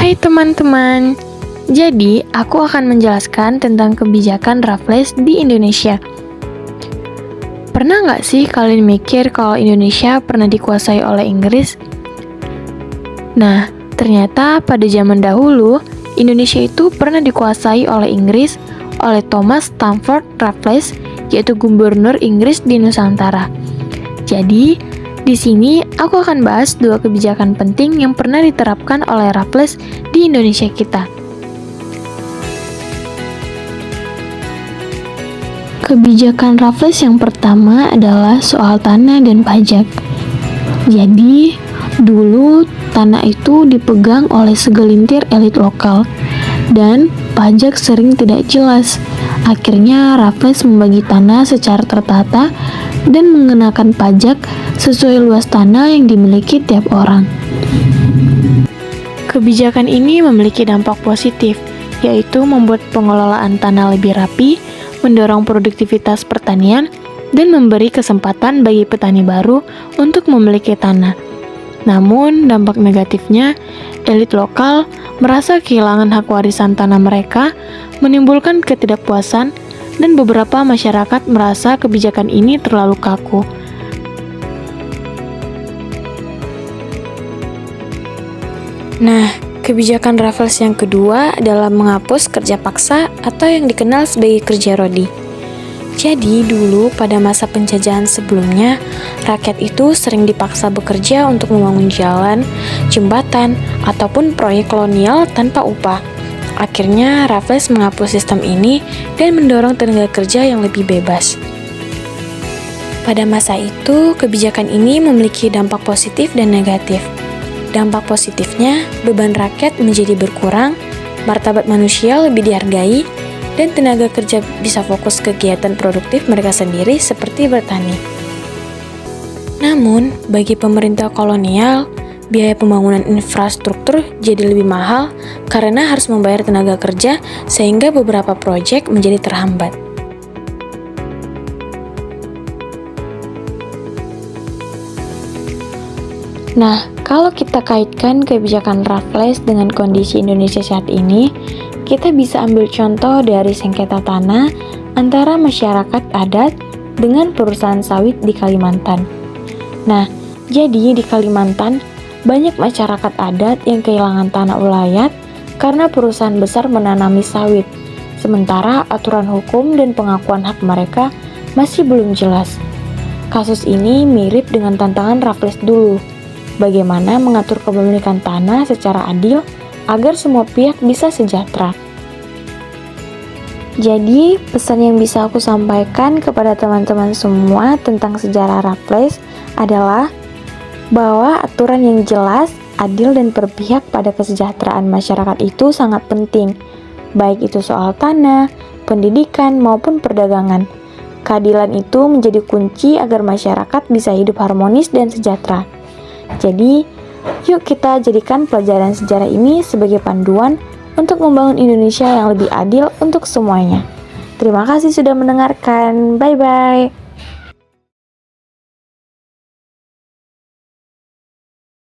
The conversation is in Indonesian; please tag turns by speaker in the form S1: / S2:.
S1: Hai teman-teman, jadi aku akan menjelaskan tentang kebijakan Raffles di Indonesia. Pernah nggak sih kalian mikir kalau Indonesia pernah dikuasai oleh Inggris? Nah, ternyata pada zaman dahulu, Indonesia itu pernah dikuasai oleh Inggris oleh Thomas Stamford Raffles, yaitu gubernur Inggris di Nusantara. Jadi, di sini aku akan bahas dua kebijakan penting yang pernah diterapkan oleh Raffles di Indonesia kita. Kebijakan Raffles yang pertama adalah soal tanah dan pajak. Jadi, dulu tanah itu dipegang oleh segelintir elit lokal dan pajak sering tidak jelas. Akhirnya Raffles membagi tanah secara tertata dan mengenakan pajak sesuai luas tanah yang dimiliki tiap orang. Kebijakan ini memiliki dampak positif, yaitu membuat pengelolaan tanah lebih rapi, mendorong produktivitas pertanian, dan memberi kesempatan bagi petani baru untuk memiliki tanah. Namun, dampak negatifnya, elit lokal merasa kehilangan hak warisan tanah mereka, menimbulkan ketidakpuasan, dan beberapa masyarakat merasa kebijakan ini terlalu kaku. Nah, kebijakan Raffles yang kedua adalah menghapus kerja paksa atau yang dikenal sebagai kerja rodi. Jadi dulu pada masa penjajahan sebelumnya, rakyat itu sering dipaksa bekerja untuk membangun jalan, jembatan, ataupun proyek kolonial tanpa upah. Akhirnya Raffles menghapus sistem ini dan mendorong tenaga kerja yang lebih bebas. Pada masa itu, kebijakan ini memiliki dampak positif dan negatif. Dampak positifnya, beban rakyat menjadi berkurang, martabat manusia lebih dihargai, dan tenaga kerja bisa fokus ke kegiatan produktif mereka sendiri seperti bertani. Namun, bagi pemerintah kolonial, biaya pembangunan infrastruktur jadi lebih mahal karena harus membayar tenaga kerja sehingga beberapa proyek menjadi terhambat. Nah, kalau kita kaitkan kebijakan Raffles dengan kondisi Indonesia saat ini, kita bisa ambil contoh dari sengketa tanah antara masyarakat adat dengan perusahaan sawit di Kalimantan. Nah, jadi di Kalimantan, banyak masyarakat adat yang kehilangan tanah ulayat karena perusahaan besar menanami sawit, sementara aturan hukum dan pengakuan hak mereka masih belum jelas. Kasus ini mirip dengan tantangan Raffles dulu. Bagaimana mengatur kepemilikan tanah secara adil agar semua pihak bisa sejahtera. Jadi, pesan yang bisa aku sampaikan kepada teman-teman semua tentang sejarah Raffles adalah bahwa aturan yang jelas, adil, dan berpihak pada kesejahteraan masyarakat itu sangat penting, baik itu soal tanah, pendidikan, maupun perdagangan. Keadilan itu menjadi kunci agar masyarakat bisa hidup harmonis dan sejahtera. Jadi, yuk kita jadikan pelajaran sejarah ini sebagai panduan untuk membangun Indonesia yang lebih adil untuk semuanya. Terima kasih sudah mendengarkan. Bye-bye.